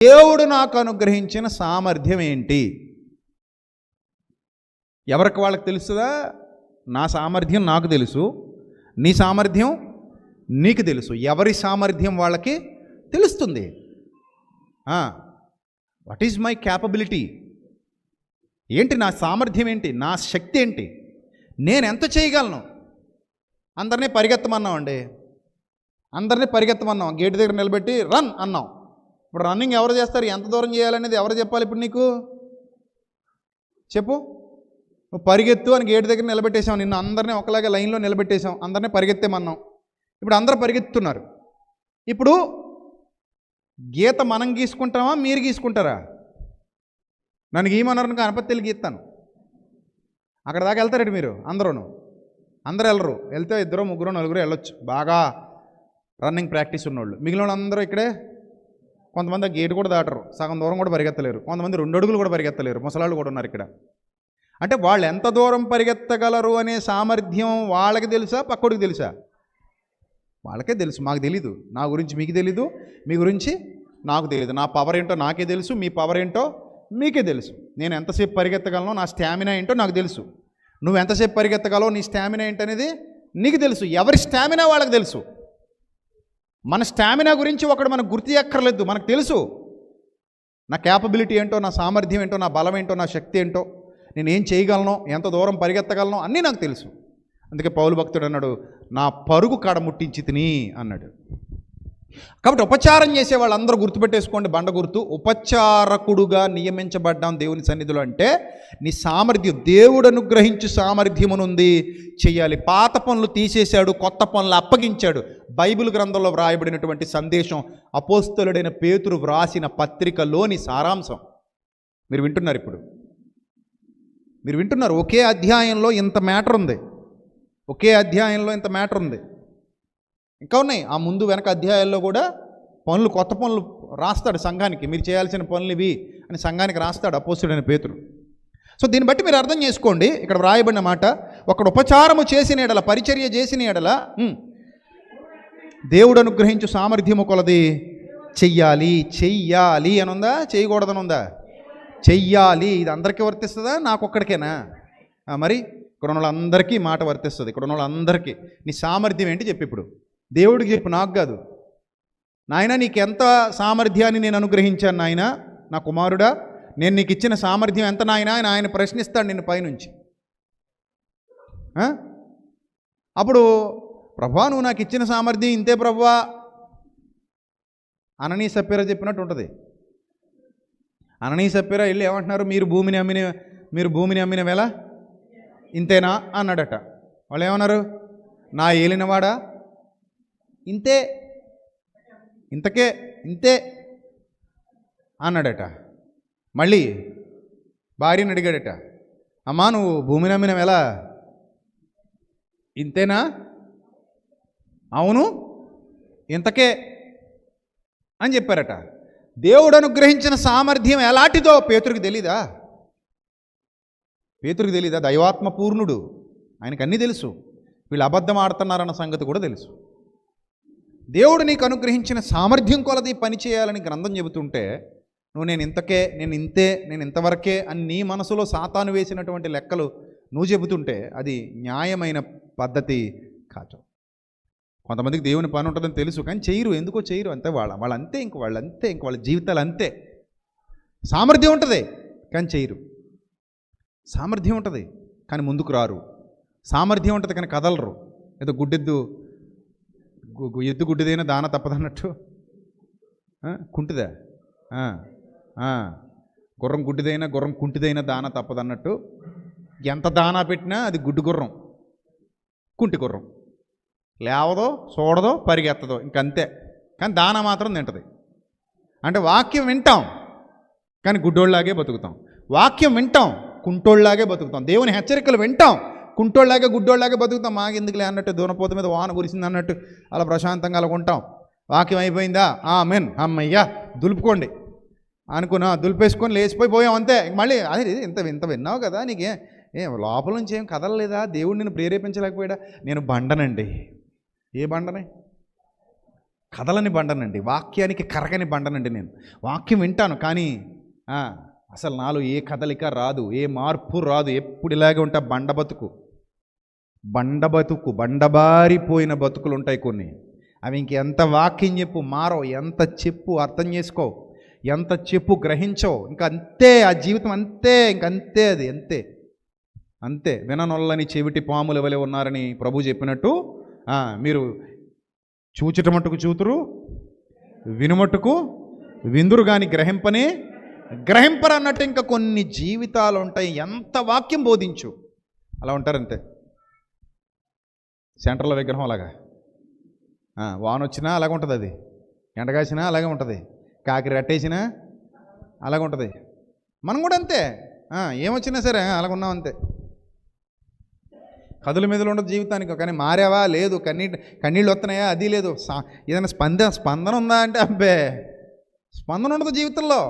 దేవుడు నాకు అనుగ్రహించిన సామర్థ్యం ఏంటి? ఎవరికి వాళ్ళకి తెలుస్తుందా? నా సామర్థ్యం నాకు తెలుసు, నీ సామర్థ్యం నీకు తెలుసు. ఎవరి సామర్థ్యం వాళ్ళకి తెలుస్తుంది. What is my capability? ఏంటి నా సామర్థ్యం, ఏంటి నా శక్తి, ఏంటి నేను ఎంత చేయగలను? అందరినీ పరిగెత్తమన్నాం అండి, అందరినీ పరిగెత్తమన్నాం, గేటు దగ్గర నిలబెట్టి రన్ అన్నాం. ఇప్పుడు రన్నింగ్ ఎవరు చేస్తారు? ఎంత దూరం చేయాలనేది ఎవరు చెప్పాలి? ఇప్పుడు నీకు చెప్పు. నువ్వు పరిగెత్తు అని గేటు దగ్గర నిలబెట్టేసాం, నిన్ను అందరినీ ఒకలాగే లైన్లో నిలబెట్టేసాం, అందరినీ పరిగెత్తేమన్నాం. ఇప్పుడు అందరూ పరిగెత్తుతున్నారు. ఇప్పుడు గీత మనం గీసుకుంటామా, మీరు గీసుకుంటారా? నన్ను గీయమన్నారు, గణపతిలు గీస్తాను. అక్కడ దాకా వెళ్తారండి మీరు అందరూ వెళ్ళరు. వెళ్తే 2, 3, 4 వెళ్ళొచ్చు, బాగా రన్నింగ్ ప్రాక్టీస్ ఉన్నోళ్ళు. మిగిలిన వాళ్ళు అందరూ ఇక్కడే. కొంతమంది ఆ గేటు కూడా దాటరు, సగం దూరం కూడా పరిగెత్తలేరు, కొంతమంది 2 అడుగులు కూడా పరిగెత్తలేరు, ముసలాళ్ళు కూడా ఉన్నారు ఇక్కడ. అంటే వాళ్ళు ఎంత దూరం పరిగెత్తగలరు అనే సామర్థ్యం వాళ్ళకి తెలుసా, పక్కడికి తెలుసా? వాళ్ళకే తెలుసు, మాకు తెలీదు. నా గురించి మీకు తెలీదు, మీ గురించి నాకు తెలీదు. నా పవర్ ఏంటో నాకే తెలుసు, మీ పవర్ ఏంటో మీకే తెలుసు. నేను ఎంతసేపు పరిగెత్తగలను, నా స్టామినా ఏంటో నాకు తెలుసు. నువ్వు ఎంతసేపు పరిగెత్తగలవు, నీ స్టామినా ఏంటనేది నీకు తెలుసు. ఎవరి స్టామినా వాళ్ళకి తెలుసు. మన స్టామినా గురించి ఒకడు మనకు గుర్తు ఎక్కర్లేదు, మనకు తెలుసు. నా క్యాపబిలిటీ ఏంటో, నా సామర్థ్యం ఏంటో, నా బలం ఏంటో, నా శక్తి ఏంటో, నేను ఏం చేయగలను, ఎంత దూరం పరిగెత్తగలను అన్నీ నాకు తెలుసు. అందుకే పౌలు భక్తుడు అన్నాడు, నా పరుగు కాడ ముట్టించి తిని అన్నాడు. కాబట్టి ఉపచారం చేసే వాళ్ళందరూ గుర్తుపెట్టేసుకోండి, బండ గుర్తు. ఉపచారకుడుగా నియమించబడ్డాం దేవుని సన్నిధిలో అంటే నీ సామర్థ్యం, దేవుడు అనుగ్రహించు సామర్థ్యమునుంది, చెయ్యాలి. పాత పనులు తీసేశాడు, కొత్త పనులు అప్పగించాడు. బైబిల్ గ్రంథంలో వ్రాయబడినటువంటి సందేశం అపోస్తలుడైన పేతురు వ్రాసిన పత్రికలోని సారాంశం మీరు వింటున్నారు. ఇప్పుడు మీరు వింటున్నారు. ఒకే అధ్యాయంలో ఇంత మ్యాటర్ ఉంది, ఒకే అధ్యాయంలో ఇంత మ్యాటర్ ఉంది. ఇంకా ఉన్నాయి ఆ ముందు వెనక అధ్యాయాల్లో కూడా పనులు, కొత్త పనులు రాస్తాడు సంఘానికి. మీరు చేయాల్సిన పనులు ఇవి అని సంఘానికి రాస్తాడు అపోస్తలుడైన పేతురు. సో దీన్ని బట్టి మీరు అర్థం చేసుకోండి. ఇక్కడ వ్రాయబడిన మాట, ఒకడు ఉపచారము చేసిన ఎడల, పరిచర్య చేసిన ఎడల దేవుడు అనుగ్రహించు సామర్థ్యము కొలది చెయ్యాలి. చెయ్యాలి అని ఉందా, చేయకూడదని ఉందా? చెయ్యాలి. ఇది అందరికీ వర్తిస్తుందా, నాకొక్కడికేనా? మరి ఇక్కడ ఉన్న వాళ్ళందరికీ మాట వర్తిస్తుంది. ఇక్కడ ఉన్న వాళ్ళందరికీ నీ సామర్థ్యం ఏంటి చెప్పి. ఇప్పుడు దేవుడికి చెప్పు, నాకు కాదు. నాయన నీకు ఎంత సామర్థ్యాన్ని నేను అనుగ్రహించాను నాయన, నా కుమారుడా, నేను నీకు ఇచ్చిన సామర్థ్యం ఎంత నాయన అని ఆయన ప్రశ్నిస్తాడు నిన్ను పైనుంచి. అప్పుడు ప్రభువా నువ్వు నాకు ఇచ్చిన సామర్థ్యం ఇంతే ప్రభువా అననీయ సప్పీరా చెప్పినట్టు ఉంటుంది. అననీయ సప్పీరా వెళ్ళి ఏమంటున్నారు, మీరు భూమిని అమ్మిన వేళ ఇంతేనా అన్నాడట. వాళ్ళు ఏమన్నారు, నా ఏలినవాడా ఇంతే, ఇంతకే ఇంతే అన్నాడట. మళ్ళీ భార్యను అడిగాడట, అమ్మా నువ్వు భూమిని అమ్మిన వేళ ఇంతేనా? అవును ఇంతకే అని చెప్పారట. దేవుడు అనుగ్రహించిన సామర్థ్యం ఎలాంటిదో పేతురుకి తెలీదా? పేతురుకి తెలీదా? దైవాత్మ పూర్ణుడు, ఆయనకు అన్నీ తెలుసు. వీళ్ళు అబద్ధం ఆడుతున్నారన్న సంగతి కూడా తెలుసు. దేవుడు నీకు అనుగ్రహించిన సామర్థ్యం కొలది పని చేయాలని గ్రంథం చెబుతుంటే నువ్వు నేను ఇంతకే, నేను ఇంతే, నేను ఇంతవరకే అని నీ మనసులో సాతాను వేసినటువంటి లెక్కలు నువ్వు చెబుతుంటే అది న్యాయమైన పద్ధతి కాదు. కొంతమందికి దేవుని పని ఉంటుందని తెలుసు కానీ చేయరు. ఎందుకో చేయరు. అంతే వాళ్ళంతే, ఇంక వాళ్ళ జీవితాలు అంతే. సామర్థ్యం ఉంటుంది కానీ చేయరు. సామర్థ్యం ఉంటుంది కానీ ముందుకు రారు. సామర్థ్యం ఉంటుంది కానీ కదలరు. ఏదో ఎద్దు గుడ్డిదైనా దాన తప్పదన్నట్టు, కుంటిదా గుర్రం గుడ్డిదైనా, గుర్రం కుంటిదైనా దాన తప్పదన్నట్టు, ఎంత దానా పెట్టినా అది గుడ్డి గుర్రం, కుంటి గుర్రం. లేవదో, చూడదో, పరిగెత్తదో, ఇంకంతే. కానీ దాన మాత్రం తింటుంది. అంటే వాక్యం వింటాం కానీ గుడ్డోళ్ళలాగే బతుకుతాం. వాక్యం వింటాం, కుంటోళ్ళలాగే బతుకుతాం. దేవుని హెచ్చరికలు వింటాం, కుంటోళ్ళలాగే గుడ్డోళ్ళలాగే బతుకుతాం. మాకెందుకులే అన్నట్టు, దూనపోత మీద వాన కురిసింది అన్నట్టు అలా ప్రశాంతంగా అలా ఉంటాం. వాక్యం అయిపోయిందా, ఆమెన్, అమ్మయ్యా దులుపుకోండి అనుకున్నా, దులిపేసుకొని లేచిపోయాం అంతే. మళ్ళీ అదే ఇంత విన్నావు కదా, నీకే లోపల నుంచి ఏం కదలలేదా? దేవుడు నిన్ను ప్రేరేపించలేకపోయాడా? నేను బండనండి. ఏ బండనే? కదలని బండనండి, వాక్యానికి కరగని బండనండి నేను. వాక్యం వింటాను కానీ అసలు నాలో ఏ కదలిక రాదు, ఏ మార్పు రాదు. ఎప్పుడు ఇలాగే ఉంటా బండ బతుకు, బండబారిపోయిన బతుకులు ఉంటాయి కొన్ని. అవి ఇంకెంత వాక్యం చెప్పు మారో, ఎంత చెప్పు అర్థం చేసుకో, ఎంత చెప్పు గ్రహించో, ఇంక అంతే ఆ జీవితం, అంతే ఇంకంతే, అది అంతే అంతే. విననొల్లని చెవిటి పాముల వలె ఉన్నారని ప్రభు చెప్పినట్టు మీరు చూచుట మట్టుకు చూతురు, వినుమట్టుకు విందురు కానీ గ్రహింపరు అన్నట్టు ఇంకా కొన్ని జీవితాలు ఉంటాయి. ఎంత వాక్యం బోధించు అలా ఉంటారంతే. సెంటర్లో విగ్రహం అలాగా, వాన వచ్చినా అలాగే ఉంటుంది, అది ఎండగాసినా అలాగే ఉంటుంది, కాకి రెట్టేసినా అలాగే ఉంటుంది. మనం కూడా అంతే, ఏమొచ్చినా సరే అలాగ ఉన్నాం అంతే. కదుల మీదలు ఉండదు జీవితానికి. కానీ మారావా లేదు, కన్నీళ్ళు వస్తున్నాయా అది లేదు, ఏదైనా స్పందన ఉందా అంటే అబ్బే స్పందన ఉండదు జీవితంలో.